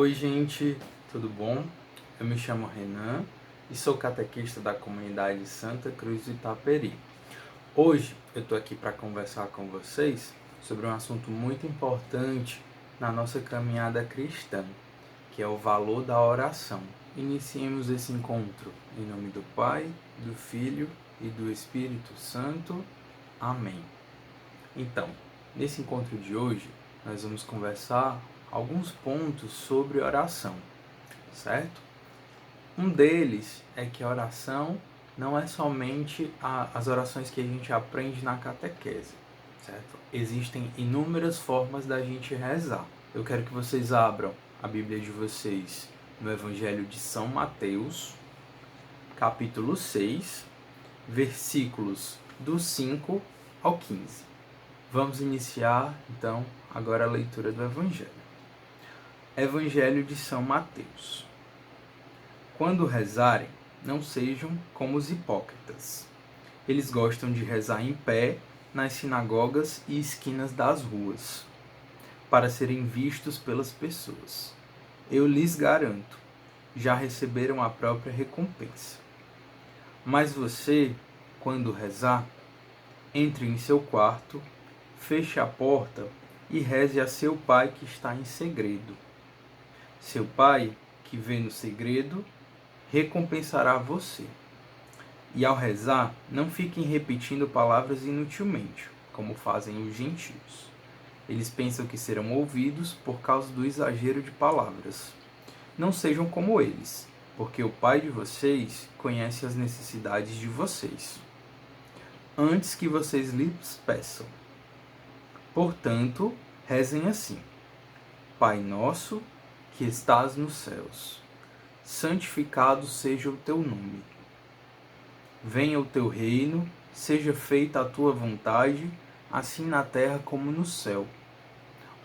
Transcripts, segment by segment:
Oi, gente, tudo bom? Eu me chamo Renan e sou catequista da comunidade Santa Cruz do Itaperi. Hoje eu estou aqui para conversar com vocês sobre um assunto muito importante na nossa caminhada cristã, que é o valor da oração. Iniciemos esse encontro em nome do Pai, do Filho e do Espírito Santo. Amém. Então, nesse encontro de hoje, nós vamos conversar alguns pontos sobre oração, certo? Um deles é que a oração não é somente as orações que a gente aprende na catequese, certo? Existem inúmeras formas da gente rezar. Eu quero que vocês abram a Bíblia de vocês no Evangelho de São Mateus, capítulo 6, versículos do 5 ao 15. Vamos iniciar, então, agora a leitura do Evangelho. Evangelho de São Mateus. Quando rezarem, não sejam como os hipócritas. Eles gostam de rezar em pé nas sinagogas e esquinas das ruas, para serem vistos pelas pessoas. Eu lhes garanto, já receberam a própria recompensa. Mas você, quando rezar, entre em seu quarto, feche a porta e reze a seu pai que está em segredo. Seu pai, que vê no segredo, recompensará você. E ao rezar, não fiquem repetindo palavras inutilmente, como fazem os gentios. Eles pensam que serão ouvidos por causa do exagero de palavras. Não sejam como eles, porque o Pai de vocês conhece as necessidades de vocês, antes que vocês lhes peçam. Portanto, rezem assim: Pai nosso, que estás nos céus, santificado seja o teu nome. Venha o teu reino, seja feita a tua vontade, assim na terra como no céu.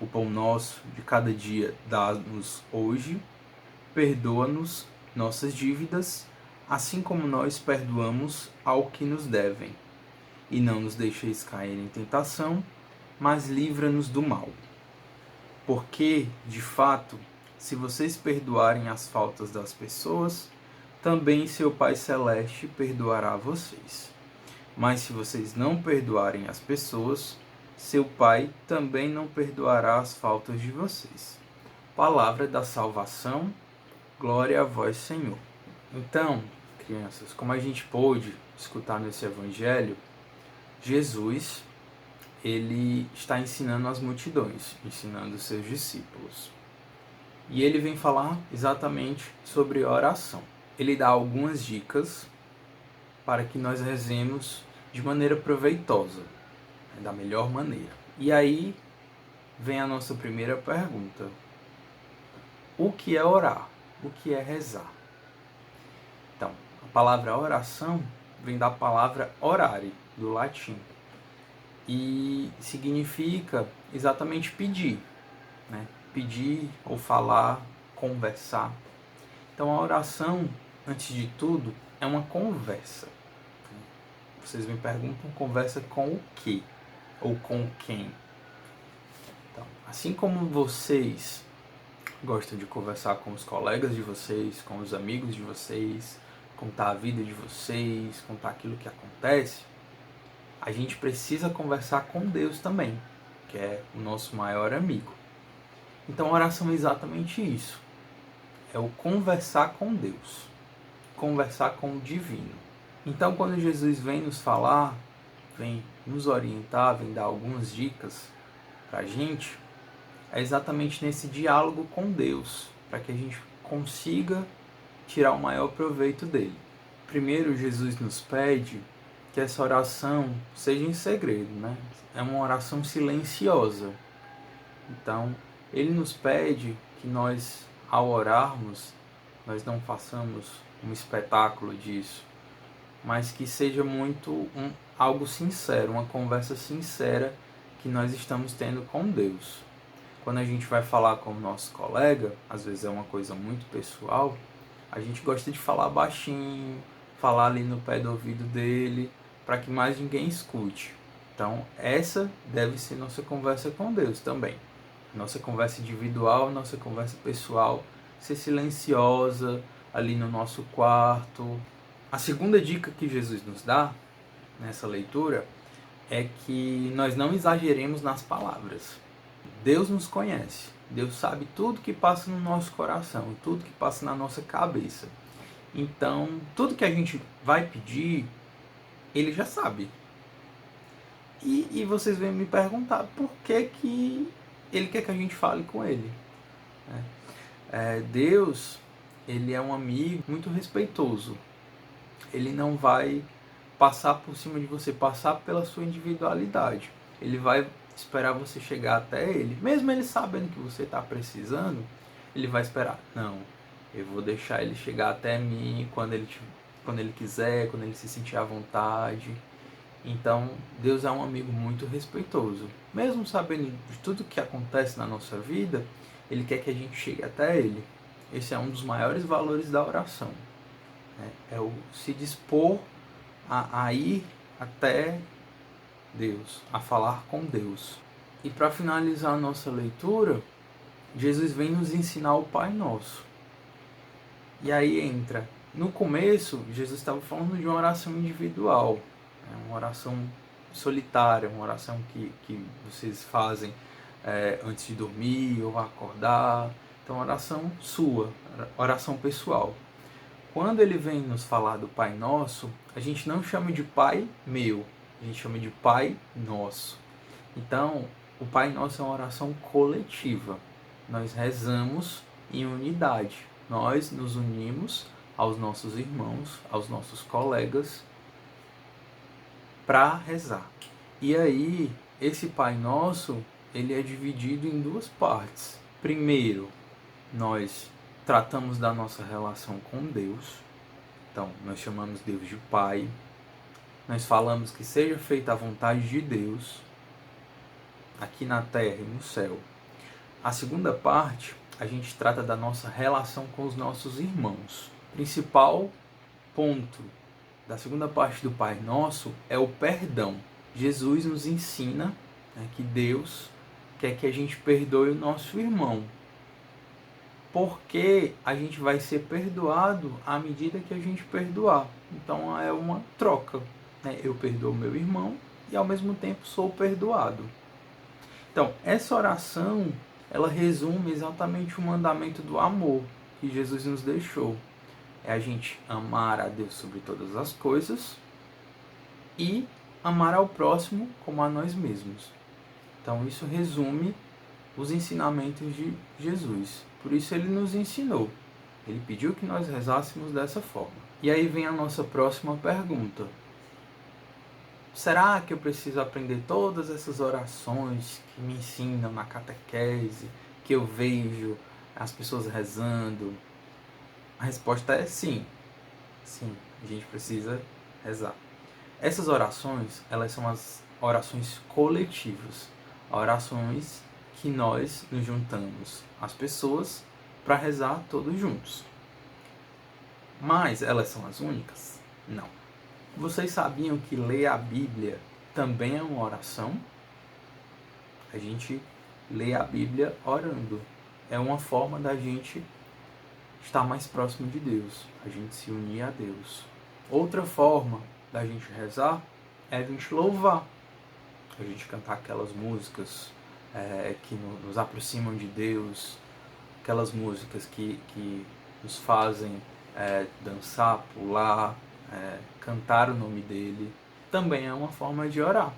O pão nosso de cada dia dá-nos hoje, perdoa-nos nossas dívidas, assim como nós perdoamos ao que nos devem. E não nos deixeis cair em tentação, mas livra-nos do mal. Porque, de fato, se vocês perdoarem as faltas das pessoas, também seu Pai Celeste perdoará vocês. Mas se vocês não perdoarem as pessoas, seu Pai também não perdoará as faltas de vocês. Palavra da salvação, glória a vós, Senhor. Então, crianças, como a gente pôde escutar nesse evangelho, Jesus, ele está ensinando as multidões, ensinando os seus discípulos. E ele vem falar exatamente sobre oração. Ele dá algumas dicas para que nós rezemos de maneira proveitosa, da melhor maneira. E aí vem a nossa primeira pergunta: o que é orar? O que é rezar? Então, a palavra oração vem da palavra orare, do latim, e significa exatamente pedir, né? Pedir ou falar, conversar. Então a oração, antes de tudo, é uma conversa. Vocês me perguntam, conversa com o quê? Ou com quem? Então, assim como vocês gostam de conversar com os colegas de vocês, com os amigos de vocês, contar a vida de vocês, contar aquilo que acontece, a gente precisa conversar com Deus também, que é o nosso maior amigo. Então a oração é exatamente isso. É o conversar com Deus, conversar com o divino. Então quando Jesus vem nos falar, vem nos orientar, vem dar algumas dicas para a gente, é exatamente nesse diálogo com Deus, para que a gente consiga tirar o maior proveito dele. Primeiro, Jesus nos pede que essa oração seja em segredo, né? É uma oração silenciosa. Então, ele nos pede que nós, ao orarmos, nós não façamos um espetáculo disso, mas que seja muito algo sincero, uma conversa sincera que nós estamos tendo com Deus. Quando a gente vai falar com o nosso colega, às vezes é uma coisa muito pessoal, a gente gosta de falar baixinho, falar ali no pé do ouvido dele, para que mais ninguém escute. Então, essa deve ser nossa conversa com Deus também. Nossa conversa individual, nossa conversa pessoal, ser silenciosa ali no nosso quarto. A segunda dica que Jesus nos dá nessa leitura é que nós não exageremos nas palavras. Deus nos conhece, Deus sabe tudo que passa no nosso coração, tudo que passa na nossa cabeça. Então, tudo que a gente vai pedir, Ele já sabe. E vocês vêm me perguntar por que Ele quer que a gente fale com Ele. Deus, Ele é um amigo muito respeitoso. Ele não vai passar por cima de você, passar pela sua individualidade. Ele vai esperar você chegar até Ele. Mesmo Ele sabendo que você está precisando, Ele vai esperar. Não, eu vou deixar Ele chegar até mim quando ele quiser, quando Ele se sentir à vontade. Então, Deus é um amigo muito respeitoso. Mesmo sabendo de tudo que acontece na nossa vida, Ele quer que a gente chegue até Ele. Esse é um dos maiores valores da oração. É o se dispor a ir até Deus, a falar com Deus. E para finalizar a nossa leitura, Jesus vem nos ensinar o Pai Nosso. E aí entra, no começo, Jesus estava falando de uma oração individual, uma oração solitária, uma oração que vocês fazem antes de dormir ou acordar. Então, oração sua, oração pessoal. Quando ele vem nos falar do Pai Nosso, a gente não chama de Pai meu, a gente chama de Pai Nosso. Então, o Pai Nosso é uma oração coletiva. Nós rezamos em unidade. Nós nos unimos aos nossos irmãos, aos nossos colegas, para rezar. E aí, esse Pai Nosso, ele é dividido em duas partes. Primeiro, nós tratamos da nossa relação com Deus. Então, nós chamamos Deus de Pai. Nós falamos que seja feita a vontade de Deus, aqui na terra e no céu. A segunda parte, a gente trata da nossa relação com os nossos irmãos. O principal ponto da segunda parte do Pai Nosso é o perdão. Jesus nos ensina que Deus quer que a gente perdoe o nosso irmão. Porque a gente vai ser perdoado à medida que a gente perdoar. Então é uma troca. Eu perdoo meu irmão e ao mesmo tempo sou perdoado. Então, essa oração, ela resume exatamente o mandamento do amor que Jesus nos deixou. É a gente amar a Deus sobre todas as coisas e amar ao próximo como a nós mesmos. Então, isso resume os ensinamentos de Jesus. Por isso ele nos ensinou. Ele pediu que nós rezássemos dessa forma. E aí vem a nossa próxima pergunta. Será que eu preciso aprender todas essas orações que me ensinam na catequese, que eu vejo as pessoas rezando? A resposta é sim. Sim, a gente precisa rezar. Essas orações, elas são as orações coletivas. Orações que nós nos juntamos as pessoas para rezar todos juntos. Mas elas são as únicas? Não. Vocês sabiam que ler a Bíblia também é uma oração? A gente lê a Bíblia orando. É uma forma da gente estar mais próximo de Deus, a gente se unir a Deus. Outra forma da gente rezar é a gente louvar. A gente cantar aquelas músicas que nos aproximam de Deus, aquelas músicas que nos fazem dançar, pular, cantar o nome dele, também é uma forma de orar.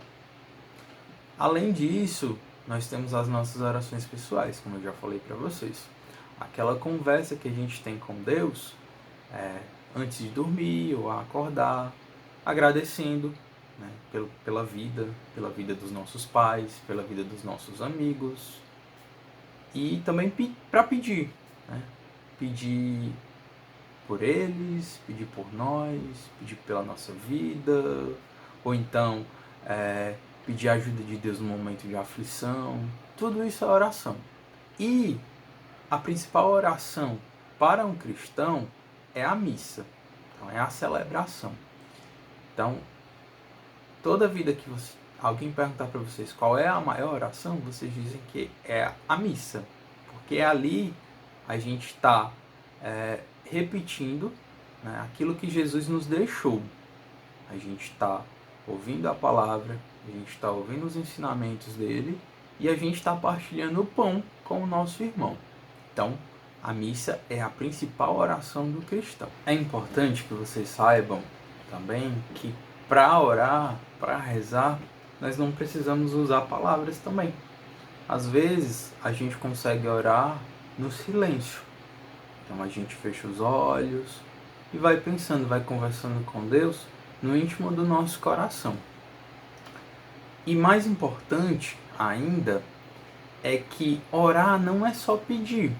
Além disso, nós temos as nossas orações pessoais, como eu já falei para vocês. Aquela conversa que a gente tem com Deus antes de dormir ou acordar, agradecendo pela vida dos nossos pais, pela vida dos nossos amigos. E também para pedir. Pedir por eles, pedir por nós, pedir pela nossa vida, ou então pedir a ajuda de Deus no momento de aflição. Tudo isso é oração. E a principal oração para um cristão é a missa, então é a celebração. Então, toda vida alguém perguntar para vocês qual é a maior oração, vocês dizem que é a missa. Porque ali a gente está repetindo, né, aquilo que Jesus nos deixou. A gente está ouvindo a palavra, a gente está ouvindo os ensinamentos dele e a gente está partilhando o pão com o nosso irmão. Então, a missa é a principal oração do cristão. É importante que vocês saibam também que para orar, para rezar, nós não precisamos usar palavras também. Às vezes, a gente consegue orar no silêncio. Então, a gente fecha os olhos e vai pensando, vai conversando com Deus no íntimo do nosso coração. E mais importante ainda é que orar não é só pedir.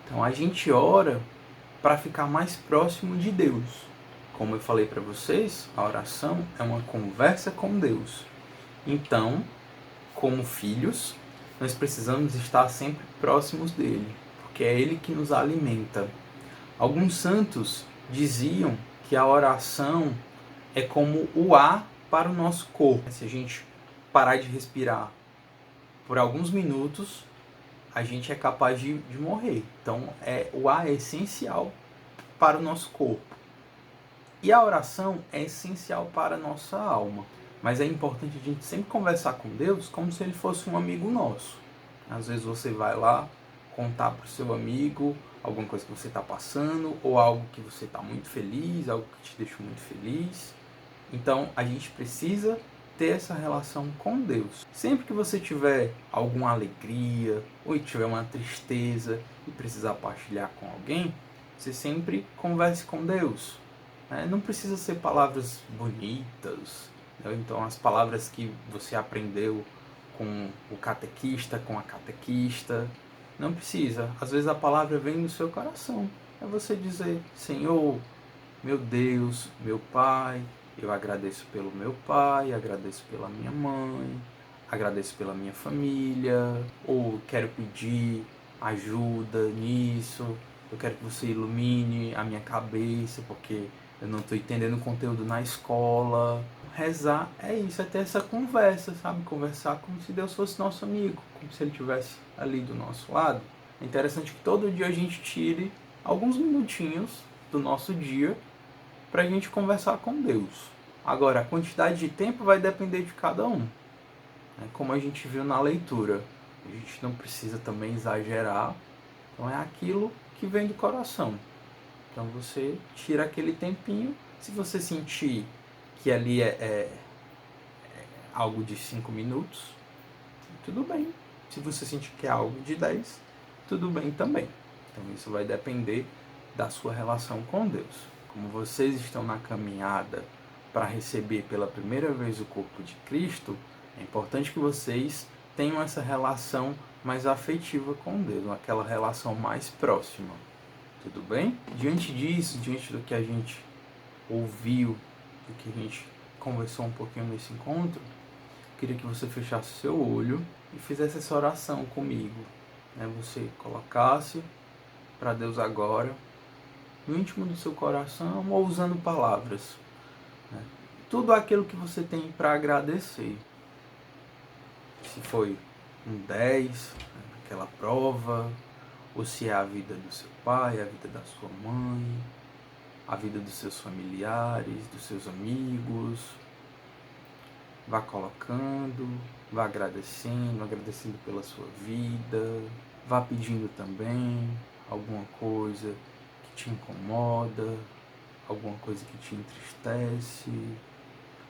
Então, a gente ora para ficar mais próximo de Deus. Como eu falei para vocês, a oração é uma conversa com Deus. Então, como filhos, nós precisamos estar sempre próximos dele, porque é ele que nos alimenta. Alguns santos diziam que a oração é como o ar para o nosso corpo. Se a gente parar de respirar por alguns minutos, a gente é capaz de morrer. Então, o ar é essencial para o nosso corpo. E a oração é essencial para a nossa alma. Mas é importante a gente sempre conversar com Deus como se ele fosse um amigo nosso. Às vezes você vai lá contar para o seu amigo alguma coisa que você está passando, ou algo que você está muito feliz, algo que te deixou muito feliz. Então, a gente precisa ter essa relação com Deus. Sempre que você tiver alguma alegria, ou tiver uma tristeza e precisar partilhar com alguém, você sempre converse com Deus. Não precisa ser palavras bonitas, né? Então as palavras que você aprendeu com o catequista, com a catequista, não precisa. Às vezes a palavra vem do seu coração. É você dizer: Senhor, meu Deus, meu Pai, eu agradeço pelo meu pai, agradeço pela minha mãe, agradeço pela minha família, ou quero pedir ajuda nisso, eu quero que você ilumine a minha cabeça, porque eu não estou entendendo o conteúdo na escola. Rezar é isso, é ter essa conversa, sabe? Conversar como se Deus fosse nosso amigo, como se ele estivesse ali do nosso lado. É interessante que todo dia a gente tire alguns minutinhos do nosso dia para a gente conversar com Deus. Agora, a quantidade de tempo vai depender de cada um. Como a gente viu na leitura, a gente não precisa também exagerar. Então é aquilo que vem do coração. Então você tira aquele tempinho. Se você sentir que ali é algo de 5 minutos, tudo bem. Se você sentir que é algo de 10, tudo bem também. Então isso vai depender da sua relação com Deus. Como vocês estão na caminhada para receber pela primeira vez o corpo de Cristo, é importante que vocês tenham essa relação mais afetiva com Deus, aquela relação mais próxima. Tudo bem? Diante disso, diante do que a gente ouviu, do que a gente conversou um pouquinho nesse encontro, queria que você fechasse seu olho e fizesse essa oração comigo. Você colocasse para Deus agora, no íntimo do seu coração, ou usando palavras, tudo aquilo que você tem para agradecer. Se foi um 10, aquela prova, ou se é a vida do seu pai, a vida da sua mãe, a vida dos seus familiares, dos seus amigos. Vá colocando, vá agradecendo pela sua vida, vá pedindo também alguma coisa que te incomoda, alguma coisa que te entristece,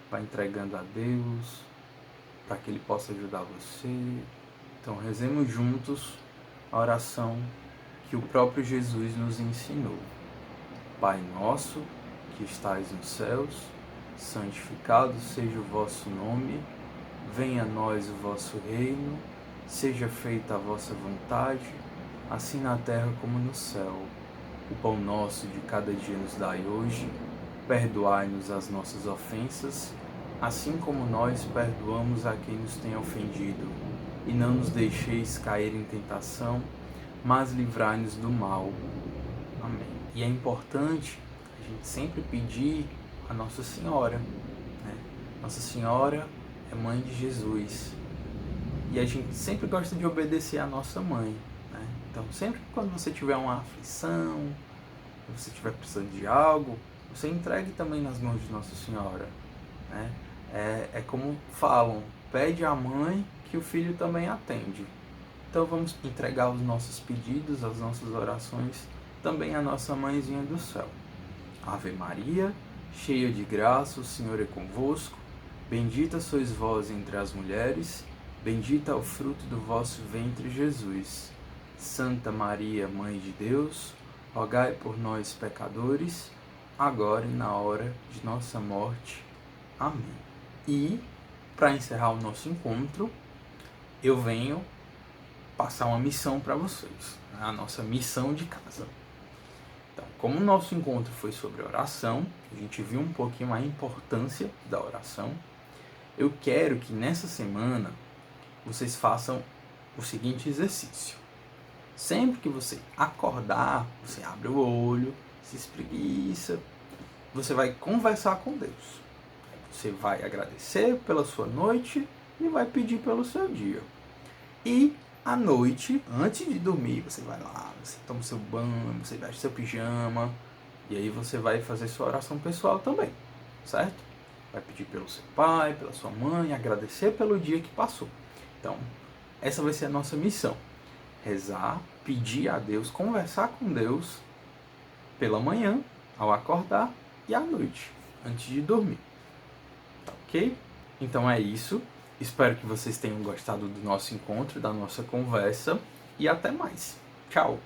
vá entregando a Deus para que Ele possa ajudar você. Então rezemos juntos a oração que o próprio Jesus nos ensinou. Pai nosso, que estais nos céus, santificado seja o vosso nome, venha a nós o vosso reino, seja feita a vossa vontade, assim na terra como no céu. O pão nosso de cada dia nos dai hoje, perdoai-nos as nossas ofensas, assim como nós perdoamos a quem nos tem ofendido. E não nos deixeis cair em tentação, mas livrai-nos do mal. Amém. E é importante a gente sempre pedir a Nossa Senhora, Nossa Senhora é mãe de Jesus. E a gente sempre gosta de obedecer a nossa mãe, né? Então, sempre quando você tiver uma aflição, se você estiver precisando de algo, você entregue também nas mãos de Nossa Senhora, né? É como falam, pede à mãe que o filho também atende. Então vamos entregar os nossos pedidos, as nossas orações também à nossa mãezinha do céu. Ave Maria, cheia de graça, o Senhor é convosco. Bendita sois vós entre as mulheres, bendito é o fruto do vosso ventre, Jesus. Santa Maria, Mãe de Deus, rogai por nós, pecadores, agora e na hora de nossa morte. Amém. E, para encerrar o nosso encontro, eu venho passar uma missão para vocês, a nossa missão de casa. Então, como o nosso encontro foi sobre oração, a gente viu um pouquinho a importância da oração, eu quero que nessa semana vocês façam o seguinte exercício. Sempre que você acordar, você abre o olho, se espreguiça, você vai conversar com Deus. Você vai agradecer pela sua noite e vai pedir pelo seu dia. E à noite, antes de dormir, você vai lá, você toma seu banho, você veste seu pijama, e aí você vai fazer sua oração pessoal também, certo? Vai pedir pelo seu pai, pela sua mãe, agradecer pelo dia que passou. Então, essa vai ser a nossa missão. Rezar, pedir a Deus, conversar com Deus pela manhã, ao acordar, e à noite, antes de dormir. Tá ok? Então é isso. Espero que vocês tenham gostado do nosso encontro, da nossa conversa, e até mais. Tchau!